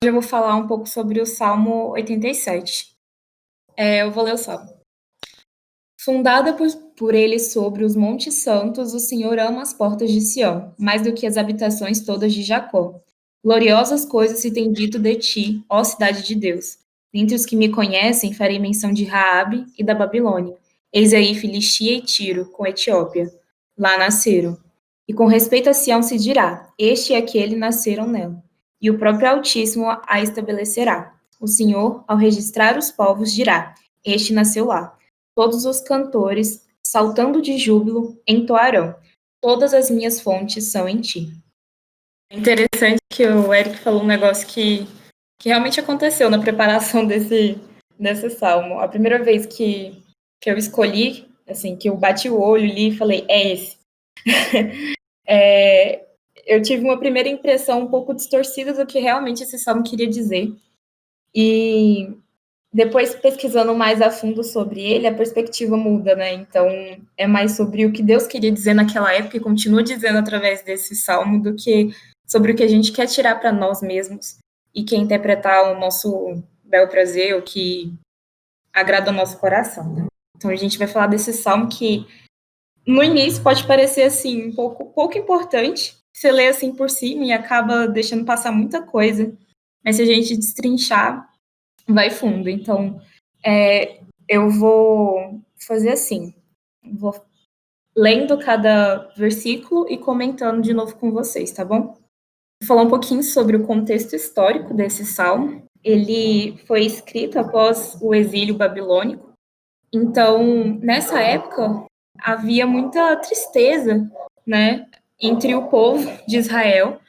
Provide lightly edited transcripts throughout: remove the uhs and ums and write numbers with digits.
eu vou falar um pouco sobre o Salmo 87. Eu vou ler o Salmo. Fundada por ele sobre os montes santos, o Senhor ama as portas de Sião, mais do que as habitações todas de Jacó. Gloriosas coisas se tem dito de ti, ó cidade de Deus. Dentre os que me conhecem, farei menção de Raabe e da Babilônia. Eis aí Filistia e Tiro, com Etiópia. Lá nasceram. E com respeito a Sião se dirá, este e aquele nasceram nela. E o próprio Altíssimo a estabelecerá. O Senhor, ao registrar os povos, dirá, este nasceu lá. Todos os cantores, saltando de júbilo, entoarão. Todas as minhas fontes são em ti. É interessante que o Eric falou um negócio que realmente aconteceu na preparação desse salmo. A primeira vez que eu escolhi, assim, que eu bati o olho ali e falei, é esse. Eu tive uma primeira impressão um pouco distorcida do que realmente esse salmo queria dizer. E depois, pesquisando mais a fundo sobre ele, a perspectiva muda, né? Então, é mais sobre o que Deus queria dizer naquela época e continua dizendo através desse salmo do que sobre o que a gente quer tirar para nós mesmos e quer interpretar o nosso bel prazer, o que agrada o nosso coração, né? Então, a gente vai falar desse salmo que, no início, pode parecer, assim, um pouco importante. Você lê, assim, por cima e acaba deixando passar muita coisa. Mas se a gente destrinchar, vai fundo. Então, eu vou fazer assim, vou lendo cada versículo e comentando de novo com vocês, tá bom? Vou falar um pouquinho sobre o contexto histórico desse salmo. Ele foi escrito após o exílio babilônico. Então, nessa época, havia muita tristeza, né, entre o povo de Israel,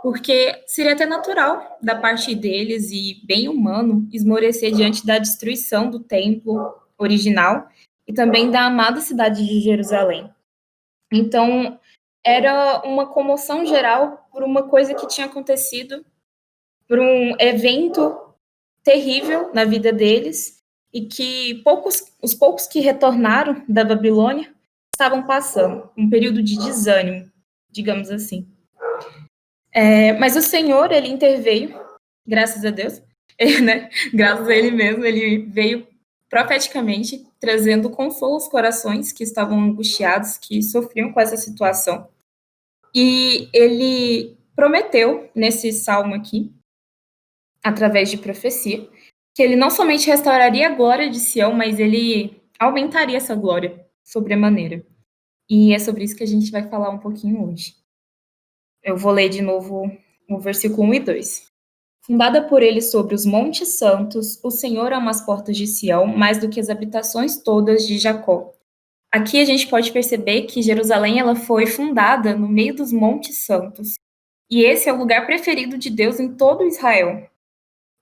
porque seria até natural da parte deles e bem humano esmorecer diante da destruição do templo original e também da amada cidade de Jerusalém. Então, era uma comoção geral por uma coisa que tinha acontecido, por um evento terrível na vida deles e que os poucos que retornaram da Babilônia estavam passando um período de desânimo, digamos assim. Mas o Senhor, ele interveio, graças a Deus, né? Graças a ele mesmo, ele veio profeticamente trazendo consolo aos corações que estavam angustiados, que sofriam com essa situação. E ele prometeu, nesse salmo aqui, através de profecia, que ele não somente restauraria a glória de Sião, mas ele aumentaria essa glória sobremaneira. E é sobre isso que a gente vai falar um pouquinho hoje. Eu vou ler de novo o versículo 1 e 2. Fundada por ele sobre os montes santos, o Senhor ama as portas de Sião mais do que as habitações todas de Jacó. Aqui a gente pode perceber que Jerusalém ela foi fundada no meio dos montes santos. E esse é o lugar preferido de Deus em todo Israel,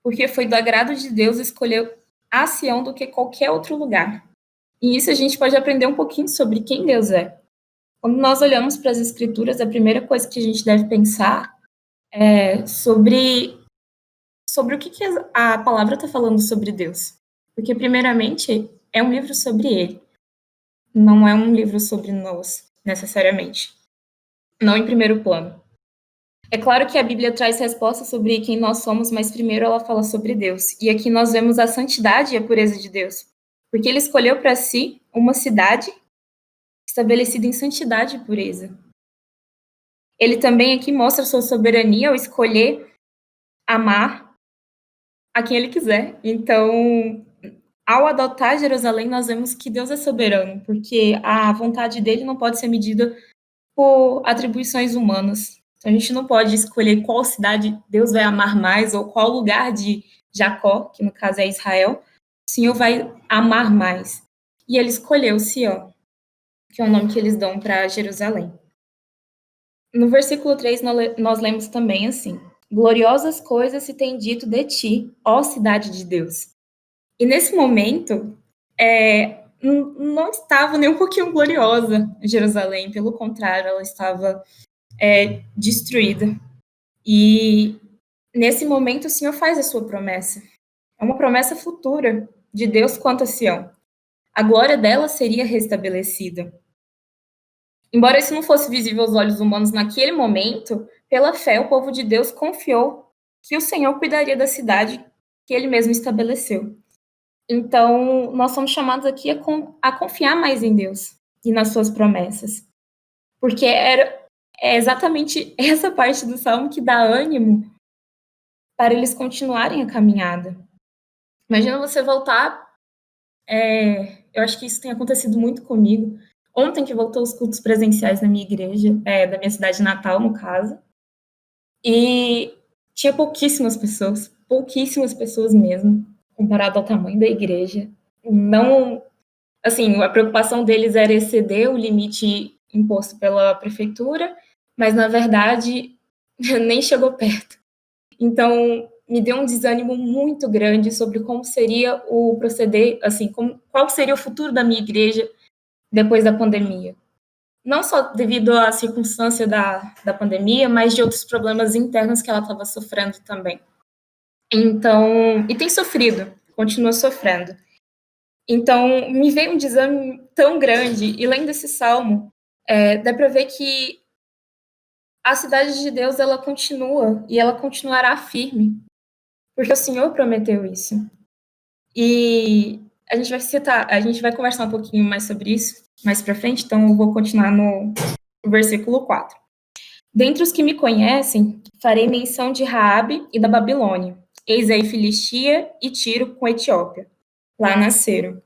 porque foi do agrado de Deus escolher a Sião do que qualquer outro lugar. E isso a gente pode aprender um pouquinho sobre quem Deus é. Quando nós olhamos para as Escrituras, a primeira coisa que a gente deve pensar é sobre o que a palavra está falando sobre Deus. Porque, primeiramente, é um livro sobre ele. Não é um livro sobre nós, necessariamente. Não em primeiro plano. É claro que a Bíblia traz respostas sobre quem nós somos, mas primeiro ela fala sobre Deus. E aqui nós vemos a santidade e a pureza de Deus. Porque ele escolheu para si uma cidade estabelecida em santidade e pureza. Ele também aqui mostra sua soberania ao escolher amar a quem ele quiser. Então, ao adotar Jerusalém, nós vemos que Deus é soberano, porque a vontade dele não pode ser medida por atribuições humanas. Então, a gente não pode escolher qual cidade Deus vai amar mais ou qual lugar de Jacó, que no caso é Israel, o Senhor vai amar mais. E ele escolheu Sião, que é o nome que eles dão para Jerusalém. No versículo 3, nós lemos também assim: gloriosas coisas se tem dito de ti, ó cidade de Deus. E nesse momento, não estava nem um pouquinho gloriosa Jerusalém, pelo contrário, ela estava destruída. E nesse momento o Senhor faz a sua promessa. É uma promessa futura de Deus quanto a Sião. A glória dela seria restabelecida. Embora isso não fosse visível aos olhos humanos naquele momento, pela fé o povo de Deus confiou que o Senhor cuidaria da cidade que ele mesmo estabeleceu. Então, nós somos chamados aqui a confiar mais em Deus e nas suas promessas. Porque é exatamente essa parte do Salmo que dá ânimo para eles continuarem a caminhada. Imagina você voltar. Eu acho que isso tem acontecido muito comigo. Ontem que voltou os cultos presenciais na minha igreja, da minha cidade natal, no caso. E tinha pouquíssimas pessoas mesmo, comparado ao tamanho da igreja. Não, assim, a preocupação deles era exceder o limite imposto pela prefeitura, mas na verdade nem chegou perto. Então, me deu um desânimo muito grande sobre como seria o proceder, assim, qual seria o futuro da minha igreja depois da pandemia. Não só devido à circunstância da pandemia, mas de outros problemas internos que ela estava sofrendo também. Então, e tem sofrido, continua sofrendo. Então, me veio um desânimo tão grande, e lendo esse salmo, dá para ver que a cidade de Deus, ela continua, e ela continuará firme, porque o Senhor prometeu isso. E a gente vai conversar um pouquinho mais sobre isso mais para frente, então eu vou continuar no versículo 4. Dentre os que me conhecem, farei menção de Raabe e da Babilônia. Eis aí Filistia e Tiro com Etiópia. Lá nasceram.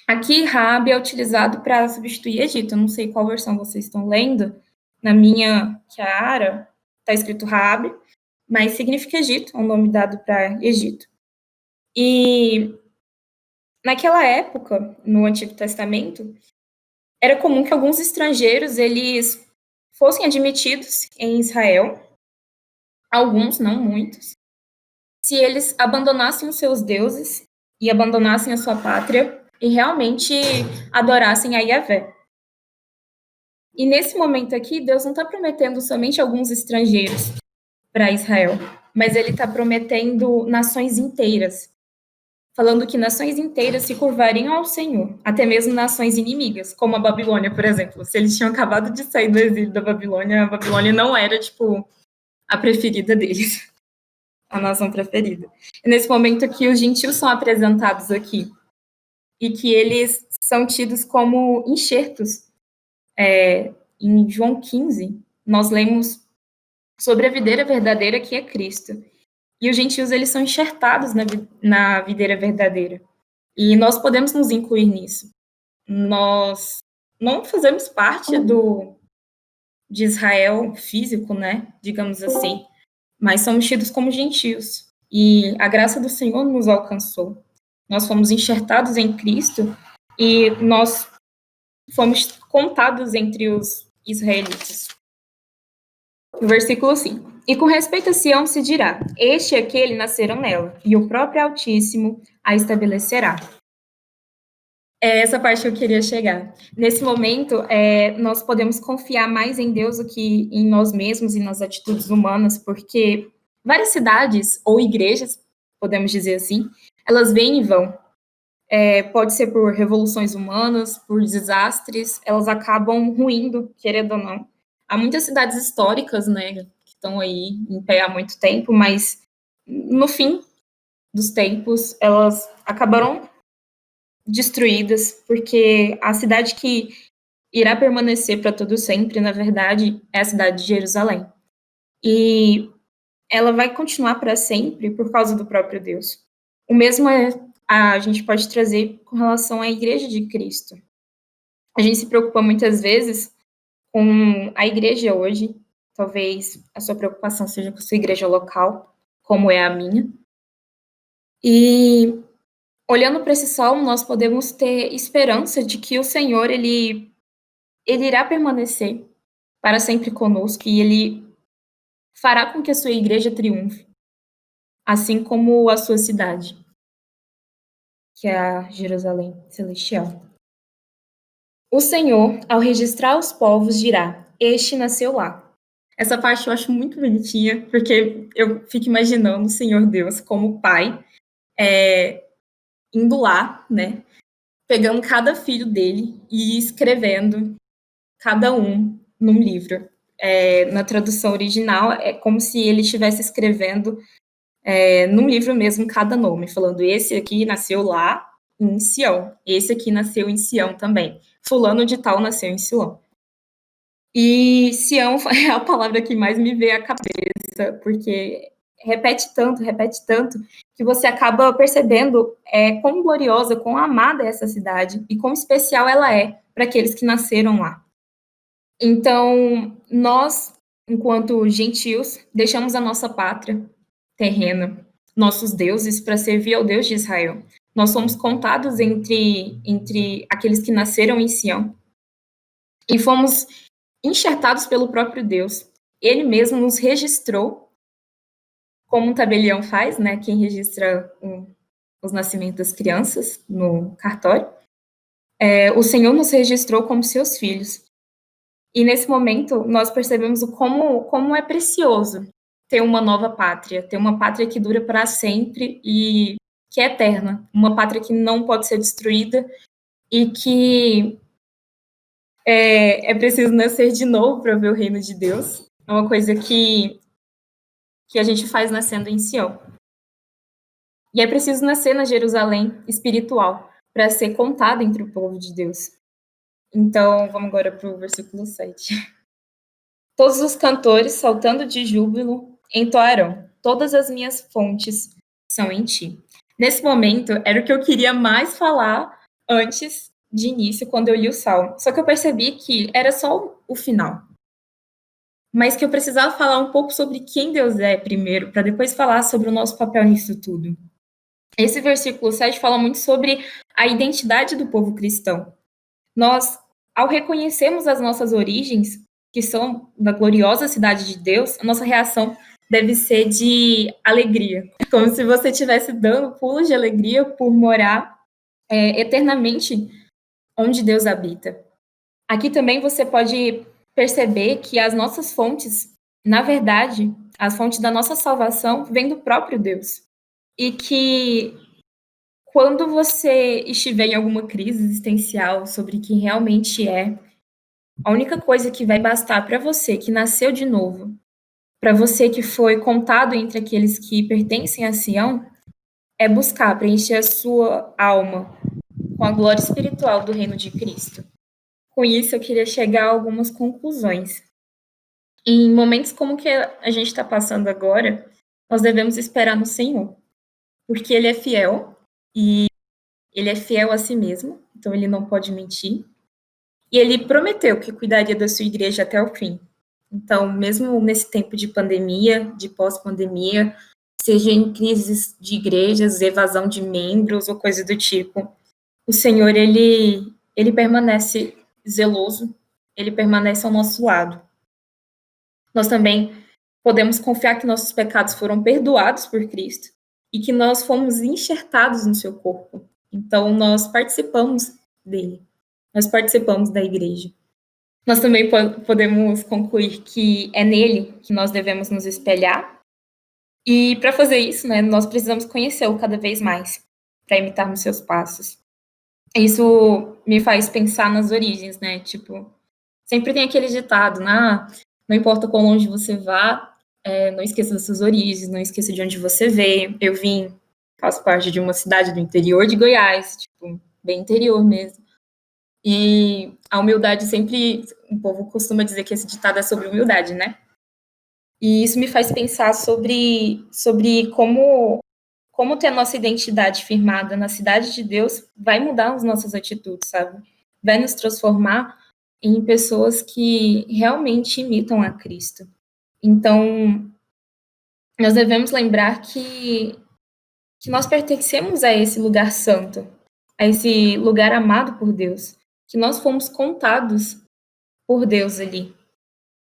Aqui, Raabe é utilizado para substituir Egito. Eu não sei qual versão vocês estão lendo. Na minha, que é a Ara, está escrito Raabe, mas significa Egito, é um nome dado para Egito. E naquela época, no Antigo Testamento, era comum que alguns estrangeiros eles fossem admitidos em Israel, alguns, não muitos, se eles abandonassem os seus deuses e abandonassem a sua pátria e realmente adorassem a Yahvé. E nesse momento aqui, Deus não está prometendo somente alguns estrangeiros para Israel, mas ele está prometendo nações inteiras, falando que nações inteiras se curvariam ao Senhor, até mesmo nações inimigas, como a Babilônia, por exemplo. Se eles tinham acabado de sair do exílio da Babilônia, a Babilônia não era, tipo, a preferida deles, a nação preferida. E nesse momento aqui, os gentios são apresentados aqui, e que eles são tidos como enxertos. Em João 15, nós lemos sobre a videira verdadeira que é Cristo. E os gentios, eles são enxertados na videira verdadeira. E nós podemos nos incluir nisso. Nós não fazemos parte de Israel físico, né? Digamos assim. Mas somos tidos como gentios. E a graça do Senhor nos alcançou. Nós fomos enxertados em Cristo e nós fomos contados entre os israelitas. Versículo 5. E com respeito a Sião se dirá, este e aquele nasceram nela, e o próprio Altíssimo a estabelecerá. É essa parte que eu queria chegar. Nesse momento, nós podemos confiar mais em Deus do que em nós mesmos e nas atitudes humanas, porque várias cidades ou igrejas, podemos dizer assim, elas vêm e vão. Pode ser por revoluções humanas, por desastres, elas acabam ruindo, querendo ou não. Há muitas cidades históricas, né, que estão aí em pé há muito tempo, mas no fim dos tempos, elas acabaram destruídas, porque a cidade que irá permanecer para todo sempre, na verdade, é a cidade de Jerusalém. E ela vai continuar para sempre por causa do próprio Deus. O mesmo a gente pode trazer com relação à Igreja de Cristo. A gente se preocupa muitas vezes com a igreja hoje, talvez a sua preocupação seja com a sua igreja local, como é a minha. E olhando para esse salmo, nós podemos ter esperança de que o Senhor, ele irá permanecer para sempre conosco e ele fará com que a sua igreja triunfe, assim como a sua cidade, que é a Jerusalém Celestial. O Senhor, ao registrar os povos, dirá: este nasceu lá. Essa parte eu acho muito bonitinha, porque eu fico imaginando o Senhor Deus como pai, indo lá, né, pegando cada filho dele e escrevendo cada um num livro. na tradução original, é como se ele estivesse escrevendo num livro mesmo cada nome, falando esse aqui nasceu lá em Sião, esse aqui nasceu em Sião também, fulano de tal nasceu em Silão. E Sião é a palavra que mais me veio à cabeça, porque repete tanto, que você acaba percebendo quão gloriosa, quão amada é essa cidade e quão especial ela é para aqueles que nasceram lá. Então, nós, enquanto gentios, deixamos a nossa pátria terrena, nossos deuses, para servir ao Deus de Israel. Nós somos contados entre aqueles que nasceram em Sião e fomos enxertados pelo próprio Deus. Ele mesmo nos registrou, como um tabelião faz, né? Quem registra os nascimentos das crianças no cartório. O Senhor nos registrou como seus filhos. E nesse momento, nós percebemos como é precioso ter uma nova pátria, ter uma pátria que dura para sempre e que é eterna, uma pátria que não pode ser destruída e que é preciso nascer de novo para ver o reino de Deus. É uma coisa que a gente faz nascendo em Sião. E é preciso nascer na Jerusalém espiritual para ser contado entre o povo de Deus. Então, vamos agora para o versículo 7. Todos os cantores, saltando de júbilo, entoarão: todas as minhas fontes são em ti. Nesse momento, era o que eu queria mais falar antes de início, quando eu li o Salmo. Só que eu percebi que era só o final. Mas que eu precisava falar um pouco sobre quem Deus é primeiro, para depois falar sobre o nosso papel nisso tudo. Esse versículo 7 fala muito sobre a identidade do povo cristão. Nós, ao reconhecermos as nossas origens, que são da gloriosa cidade de Deus, a nossa reação deve ser de alegria, como se você estivesse dando pulos de alegria por morar eternamente onde Deus habita. Aqui também você pode perceber que as nossas fontes, na verdade, as fontes da nossa salvação vêm do próprio Deus. E que quando você estiver em alguma crise existencial sobre quem realmente é, a única coisa que vai bastar para você que nasceu de novo, para você que foi contado entre aqueles que pertencem a Sião, é buscar preencher a sua alma com a glória espiritual do reino de Cristo. Com isso, eu queria chegar a algumas conclusões. Em momentos como o que a gente está passando agora, nós devemos esperar no Senhor, porque Ele é fiel, e Ele é fiel a si mesmo, então Ele não pode mentir. E Ele prometeu que cuidaria da sua igreja até o fim. Então, mesmo nesse tempo de pandemia, de pós-pandemia, seja em crises de igrejas, evasão de membros ou coisa do tipo, o Senhor, ele permanece zeloso, ele permanece ao nosso lado. Nós também podemos confiar que nossos pecados foram perdoados por Cristo e que nós fomos enxertados no seu corpo. Então, nós participamos dele, nós participamos da igreja. Nós também podemos concluir que é nele que nós devemos nos espelhar. E para fazer isso, né, nós precisamos conhecê-lo cada vez mais, para imitarmos seus passos. Isso me faz pensar nas origens, né? Tipo, sempre tem aquele ditado, né? Não importa quão longe você vá, não esqueça das suas origens, não esqueça de onde você veio. Eu faço parte de uma cidade do interior de Goiás, tipo, bem interior mesmo. E a humildade sempre, o povo costuma dizer que esse ditado é sobre humildade, né? E isso me faz pensar sobre como ter a nossa identidade firmada na cidade de Deus vai mudar as nossas atitudes, sabe? Vai nos transformar em pessoas que realmente imitam a Cristo. Então, nós devemos lembrar que nós pertencemos a esse lugar santo, a esse lugar amado por Deus, que nós fomos contados por Deus ali.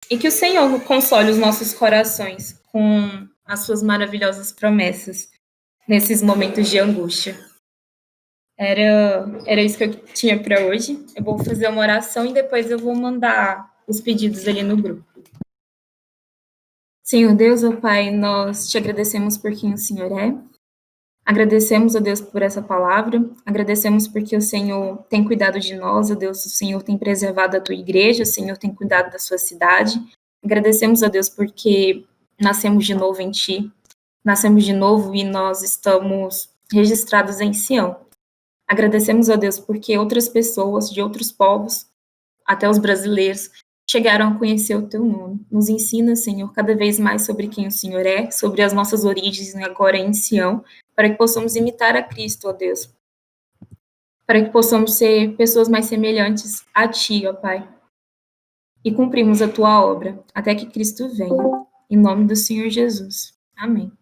E que o Senhor console os nossos corações com as suas maravilhosas promessas nesses momentos de angústia. Era isso que eu tinha para hoje. Eu vou fazer uma oração e depois eu vou mandar os pedidos ali no grupo. Senhor Deus, ó Pai, nós te agradecemos por quem o Senhor é. Agradecemos a Deus por essa palavra. Agradecemos porque o Senhor tem cuidado de nós, ó Deus, o Senhor tem preservado a tua igreja, o Senhor tem cuidado da sua cidade. Agradecemos a Deus porque nascemos de novo em Ti, nascemos de novo e nós estamos registrados em Sião. Agradecemos a Deus porque outras pessoas de outros povos, até os brasileiros, chegaram a conhecer o Teu nome. Nos ensina, Senhor, cada vez mais sobre quem o Senhor é, sobre as nossas origens agora em Sião, para que possamos imitar a Cristo, ó Deus. Para que possamos ser pessoas mais semelhantes a Ti, ó Pai. E cumprimos a Tua obra, até que Cristo venha. Em nome do Senhor Jesus. Amém.